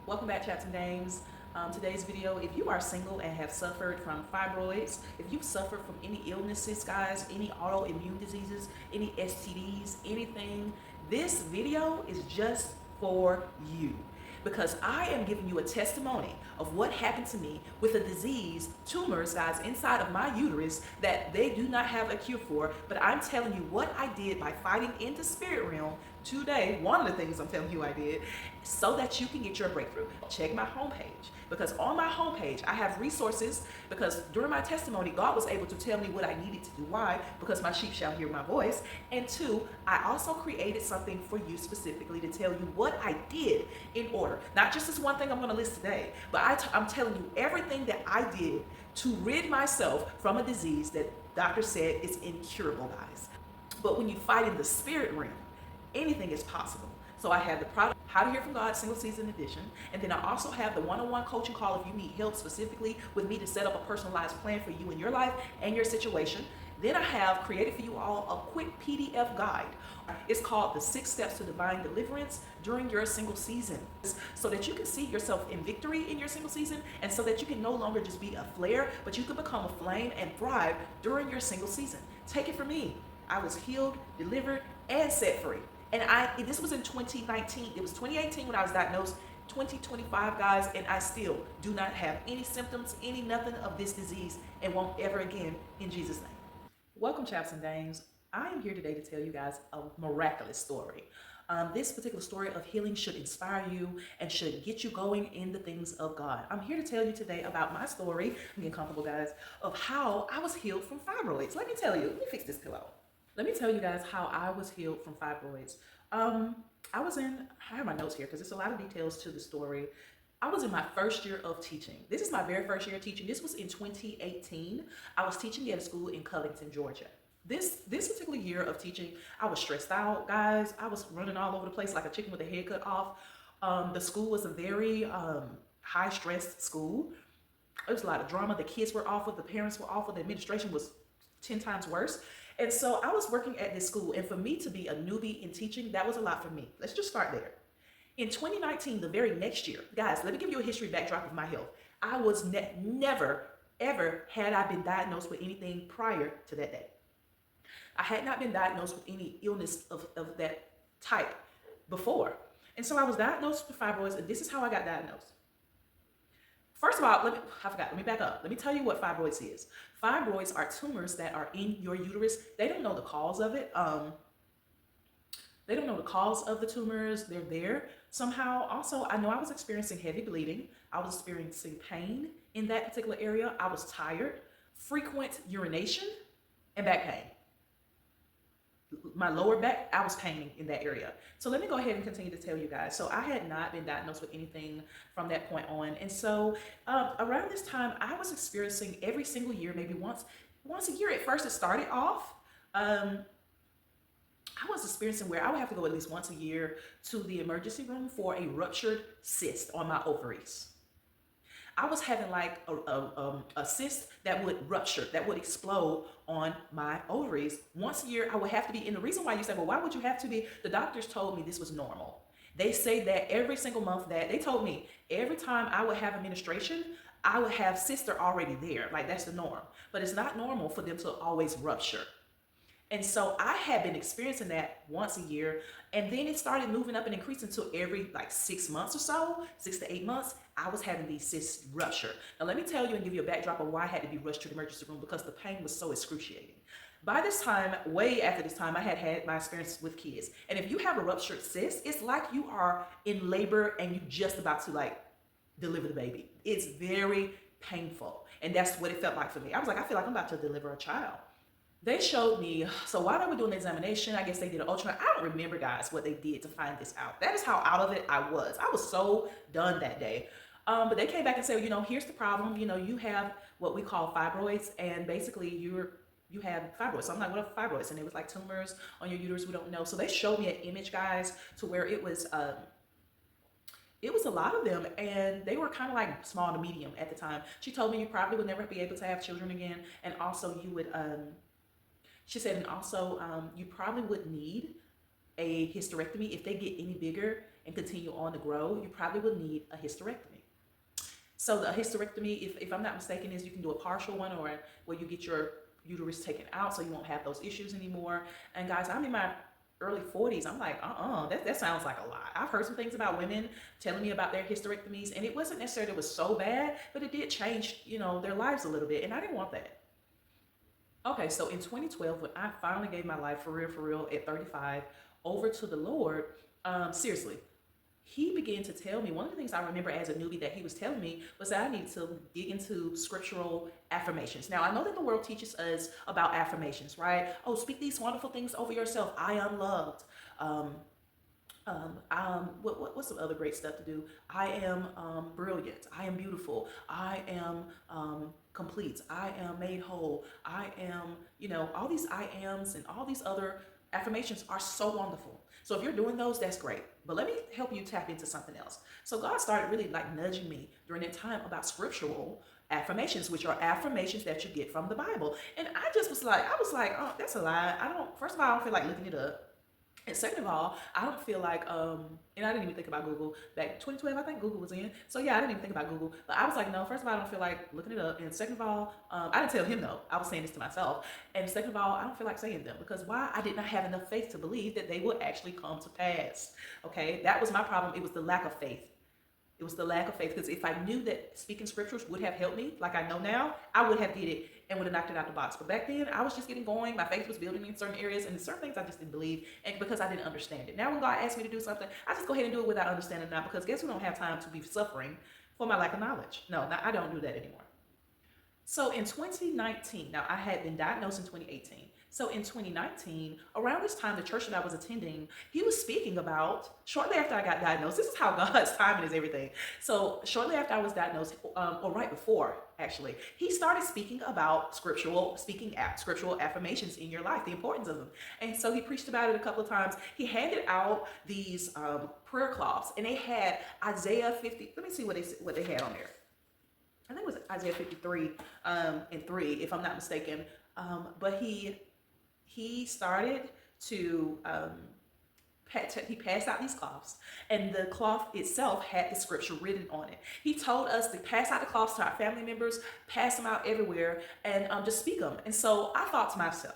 Welcome back, Chaps and Dames. Today's video, if you are single and have suffered from fibroids, if you've suffered from any illnesses, guys, any autoimmune diseases, any STDs, anything, this video is just for you. Because I am giving you a testimony of what happened to me with a disease, tumors, guys, inside of my uterus that they do not have a cure for. But I'm telling you what I did by fighting in the spirit realm today. One of the things I'm telling you I did, so that you can get your breakthrough. Check my homepage, because on my homepage I have resources, because during my testimony God was able to tell me what I needed to do. Why? Because my sheep shall hear my voice. And two, I also created something for you specifically to tell you what I did in order, not just this one thing I'm going to list today, but I'm telling you everything that I did to rid myself from a disease that doctors said is incurable, guys. But when you fight in the spirit realm, anything is possible. So I have the product, How to Hear from God, single season edition. And then I also have the one-on-one coaching call if you need help specifically with me to set up a personalized plan for you in your life and your situation. Then I have created for you all a quick PDF guide. It's called the 6 Steps to Divine Deliverance during your single season, so that you can see yourself in victory in your single season, and so that you can no longer just be a flare, but you can become a flame and thrive during your single season. Take it from me. I was healed, delivered, and set free. And this was in 2019. It was 2018 when I was diagnosed, 2025, guys, and I still do not have any symptoms, any nothing of this disease, and won't ever again in Jesus' name. Welcome, Chaps and Dames. I am here today to tell you guys a miraculous story. This particular story of healing should inspire you and should get you going in the things of God. I'm here to tell you today about my story, I'm getting comfortable, guys, of how I was healed from fibroids. Let me tell you, let me fix this pillow. Let me tell you guys how I was healed from fibroids. I have my notes here because there's a lot of details to the story. I was in my first year of teaching. This is my very first year of teaching. This was in 2018. I was teaching at a school in Covington, Georgia. This particular year of teaching, I was stressed out, guys. I was running all over the place like a chicken with a head cut off. The school was a very high-stressed school. There was a lot of drama. The kids were awful. The parents were awful. The administration was 10 times worse. And so I was working at this school, and for me to be a newbie in teaching, that was a lot for me. Let's just start there. In 2019, the very next year, guys, let me give you a history backdrop of my health. I was never, ever had I been diagnosed with anything prior to that day. I had not been diagnosed with any illness of that type before. And so I was diagnosed with fibroids, and this is how I got diagnosed. First of all, let me back up. Let me tell you what fibroids is. Fibroids are tumors that are in your uterus. They don't know the cause of it. They don't know the cause of the tumors. They're there somehow. Also, I know I was experiencing heavy bleeding. I was experiencing pain in that particular area. I was tired, frequent urination, and back pain. My lower back, I was paining in that area. So let me go ahead and continue to tell you guys. So I had not been diagnosed with anything from that point on. And so around this time, I was experiencing every single year, maybe once a year. At first it started off, I was experiencing where I would have to go at least once a year to the emergency room for a ruptured cyst on my ovaries. I was having like a cyst that would rupture, that would explode on my ovaries. Once a year, I would have to be, and the reason why you say, well, why would you have to be? The doctors told me this was normal. They say that every single month they told me every time I would have administration, I would have cysts are already there. Like that's the norm. But it's not normal for them to always rupture. And so I had been experiencing that once a year, and then it started moving up and increasing to every like 6 months or so, 6 to 8 months, I was having these cysts rupture. Now let me tell you and give you a backdrop of why I had to be rushed to the emergency room, because the pain was so excruciating. By this time, way after this time, I had had my experience with kids. And if you have a ruptured cyst, it's like you are in labor and you just about to like deliver the baby. It's very painful. And that's what it felt like for me. I was like, I feel like I'm about to deliver a child. They showed me, so while they were doing the examination, I guess they did an ultrasound. I don't remember, guys, what they did to find this out. That is how out of it I was. I was so done that day. But they came back and said, here's the problem. You have what we call fibroids, and basically you have fibroids. So I'm like, what are fibroids? And it was like tumors on your uterus. We don't know. So they showed me an image, guys, to where it was a lot of them, and they were kind of like small to medium at the time. She told me you probably would never be able to have children again, and also you would. She said, and also you probably would need a hysterectomy if they get any bigger. and continue on to grow, you probably will need a hysterectomy. So the hysterectomy, if I'm not mistaken, is you can do a partial one or where you get your uterus taken out so you won't have those issues anymore. And guys, I'm in my early 40s. I'm like, that sounds like a lot. I've heard some things about women telling me about their hysterectomies, and it wasn't necessarily it was so bad, but it did change, their lives a little bit, and I didn't want that. Okay, so in 2012, when I finally gave my life for real, at 35, over to the Lord, seriously, he began to tell me, one of the things I remember as a newbie that he was telling me was that I needed to dig into scriptural affirmations. Now, I know that the world teaches us about affirmations, right? Oh, speak these wonderful things over yourself. I am loved. What's some other great stuff to do? I am brilliant. I am beautiful. I am complete. I am made whole. I am, all these I ams and all these other affirmations are so wonderful. So if you're doing those, that's great. But let me help you tap into something else. So God started really like nudging me during that time about scriptural affirmations, which are affirmations that you get from the Bible. And I just was like, oh, that's a lie. First of all, I don't feel like looking it up. And second of all, I don't feel like, and I didn't even think about Google. Back in 2012, I think Google was in. So yeah, I didn't even think about Google. But I was like, no, first of all, I don't feel like looking it up. And second of all, I didn't tell him though. I was saying this to myself. And second of all, I don't feel like saying them because why? I did not have enough faith to believe that they would actually come to pass. Okay, that was my problem. It was the lack of faith. It was the lack of faith because if I knew that speaking scriptures would have helped me like I know now, I would have did it and would have knocked it out the box. But back then, I was just getting going. My faith was building in certain areas and certain things I just didn't believe and because I didn't understand it. Now when God asks me to do something, I just go ahead and do it without understanding now because guess who don't have time to be suffering for my lack of knowledge? No, I don't do that anymore. So in 2019, now I had been diagnosed in 2018. So in 2019, around this time, the church that I was attending, he was speaking about, shortly after I got diagnosed, this is how God's timing is everything. So shortly after I was diagnosed, or right before, actually, he started speaking about scriptural affirmations in your life, the importance of them. And so he preached about it a couple of times. He handed out these prayer cloths, and they had Isaiah 50, let me see what they had on there. I think it was Isaiah 53 and 3, if I'm not mistaken. But he started to, he passed out these cloths, and the cloth itself had the scripture written on it. He told us to pass out the cloths to our family members, pass them out everywhere, and just speak them. And so I thought to myself,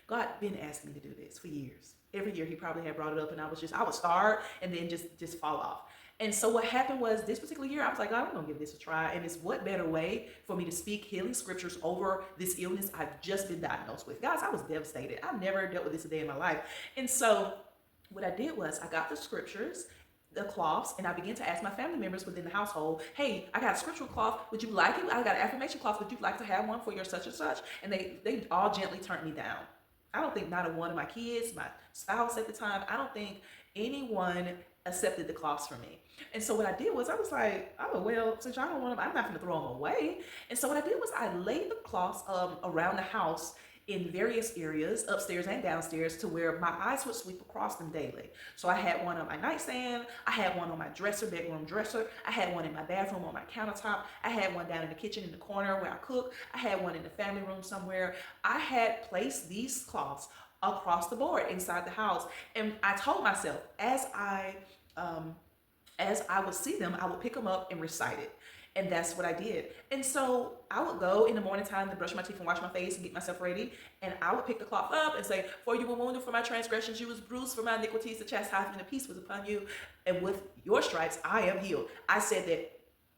God been asking me to do this for years. Every year he probably had brought it up, and I would start and then just fall off. And so what happened was this particular year, I was like, God, I'm going to give this a try. And it's what better way for me to speak healing scriptures over this illness I've just been diagnosed with. Guys, I was devastated. I've never dealt with this a day in my life. And so what I did was I got the scriptures, the cloths, and I began to ask my family members within the household, hey, I got a scriptural cloth. Would you like it? I got an affirmation cloth. Would you like to have one for your such and such? And they all gently turned me down. I don't think not a one of my kids, my spouse at the time, I don't think anyone accepted the cloths for me. And so what I did was I was like, oh, well, since y'all don't want them, I'm not going to throw them away. And so what I did was I laid the cloths around the house in various areas, upstairs and downstairs, to where my eyes would sweep across them daily. So I had one on my nightstand, I had one on my bedroom dresser, I had one in my bathroom on my countertop, I had one down in the kitchen in the corner where I cook, I had one in the family room somewhere. I had placed these cloths across the board inside the house. And I told myself, as I would see them, I would pick them up and recite it. And that's what I did. And so I would go in the morning time to brush my teeth and wash my face and get myself ready. And I would pick the cloth up and say, for you were wounded for my transgressions, you was bruised for my iniquities, the chastisement of peace was upon you. And with your stripes, I am healed. I said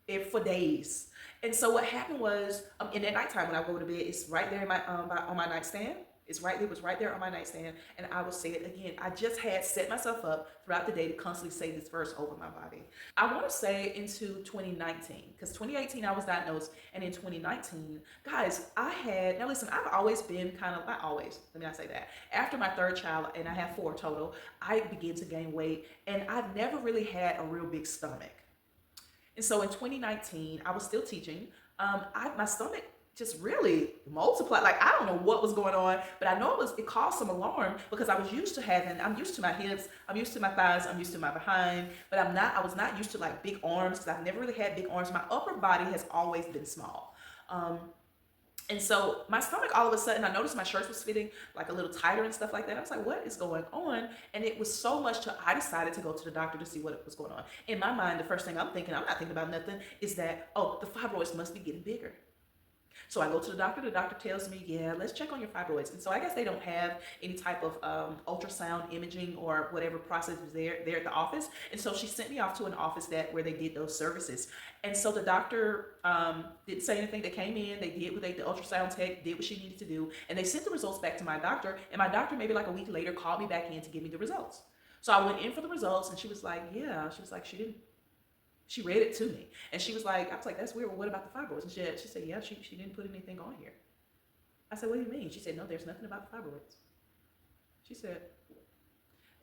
that for days. And so what happened was, in the nighttime when I go to bed, it's right there in my on my nightstand. It was right there on my nightstand, and I would say it again. I just had set myself up throughout the day to constantly say this verse over my body. I want to say into 2019, because 2018 I was diagnosed, and in 2019, guys, now listen, I've always been not always, let me not say that. After my third child, and I have 4 total, I began to gain weight, and I've never really had a real big stomach. And so in 2019, I was still teaching. My stomach just really multiplied. Like, I don't know what was going on, but I know it caused some alarm because I'm used to my hips, I'm used to my thighs, I'm used to my behind, but I was not used to like big arms because I've never really had big arms. My upper body has always been small. And so my stomach, all of a sudden, I noticed my shirt was fitting like a little tighter and stuff like that. I was like, what is going on? And it was so much to, I decided to go to the doctor to see what was going on. In my mind, the first thing I'm thinking, I'm not thinking about nothing, is that, oh, the fibroids must be getting bigger. So I go to the doctor tells me, yeah, let's check on your fibroids. And so I guess they don't have any type of ultrasound imaging or whatever process was there at the office. And so she sent me off to an office where they did those services. And so the doctor didn't say anything. They came in, they did what the ultrasound tech did what she needed to do, and they sent the results back to my doctor. And my doctor, maybe like a week later, called me back in to give me the results. So I went in for the results, and she was like, yeah, she read it to me, and she was like, I was like, that's weird. Well, what about the fibroids? And she said, yeah, she didn't put anything on here. I said, what do you mean? She said, no, there's nothing about the fibroids. She said,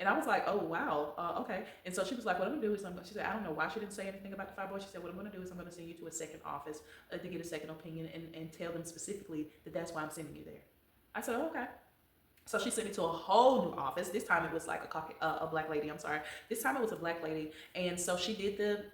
and I was like, oh, wow, okay. And so she was like, what I'm gonna do is, she said, I don't know why she didn't say anything about the fibroids. She said, what I'm gonna do is I'm gonna send you to a second office to get a second opinion and tell them specifically that that's why I'm sending you there. I said, oh, okay. So she sent me to a whole new office. This time it was like a black lady, I'm sorry. This time it was a black lady. And so she did the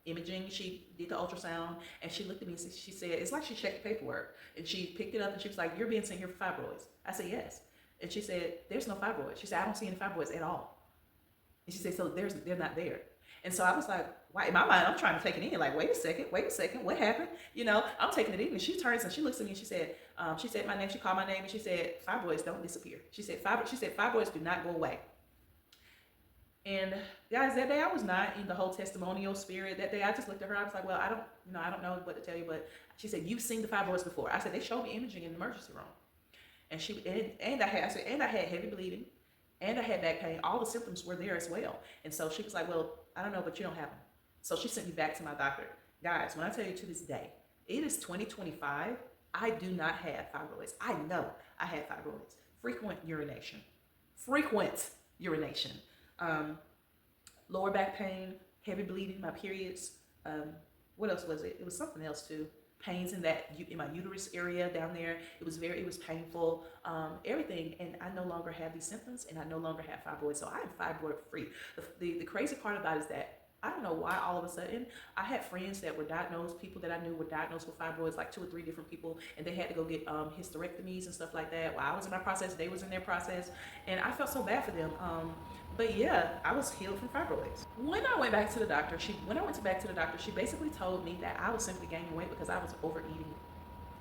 imaging, she did the ultrasound, and she looked at me and she said, it's like she checked the paperwork. And she picked it up and she was like, you're being sent here for fibroids. I said, yes. And she said, there's no fibroids. She said, I don't see any fibroids at all. And she said, so they're not there. And so I was like, why? In my mind, I'm trying to take it in. Like, wait a second, what happened? You know, I'm taking it in. And she turns and she looks at me and she said my name. She called my name and she said, fibroids don't disappear. She said, fibroids do not go away. And guys, that day I was not in the whole testimonial spirit. That day I just looked at her. I was like, well, I don't know what to tell you. But she said, you've seen the fibroids before. I said, they showed me imaging in the emergency room. And I had heavy bleeding. And I had back pain. All the symptoms were there as well. And so she was like, well, I don't know, but you don't have them. So she sent me back to my doctor. Guys, when I tell you to this day, it is 2025, I do not have fibroids. I know I had fibroids. Frequent urination. Lower back pain, heavy bleeding, my periods. What else was it? It was something else too. Pains in my uterus area down there. It was painful, everything. And I no longer have these symptoms, and I no longer have fibroids. So I am fibroid free. The crazy part about it is that I don't know why all of a sudden I had friends that were diagnosed, people that I knew were diagnosed with fibroids, like 2 or 3 different people, and they had to go get hysterectomies and stuff like that. While I was in my process, they was in their process, and I felt so bad for them. But yeah, I was healed from fibroids. When I went back to the doctor, she basically told me that I was simply gaining weight because I was overeating.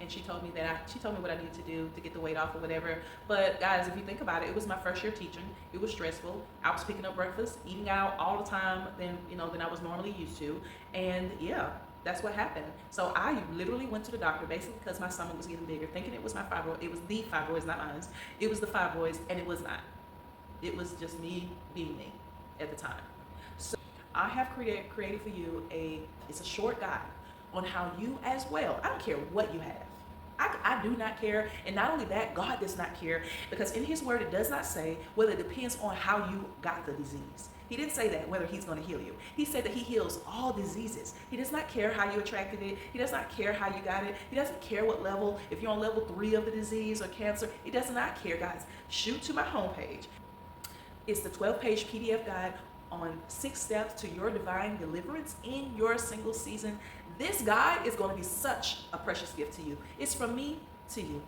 And she told me what I needed to do to get the weight off or whatever. But guys, if you think about it, it was my first year teaching. It was stressful. I was picking up breakfast, eating out all the time than I was normally used to. And yeah, that's what happened. So I literally went to the doctor basically because my stomach was getting bigger, thinking it was my fibroid. It was the fibroids, not mine. It was the fibroids, and it was not. It was just me being me at the time. So I have created for you it's a short guide on how you as well, I don't care what you have. I do not care. And not only that, God does not care, because in his word, it does not say whether it depends on how you got the disease. He didn't say that, whether he's going to heal you. He said that he heals all diseases. He does not care how you attracted it. He does not care how you got it. He doesn't care what level, if you're on level 3 of the disease or cancer. He does not care, guys. Shoot to my homepage. It's the 12-page PDF guide on 6 steps to your divine deliverance in your single season. This guide is going to be such a precious gift to you. It's from me to you.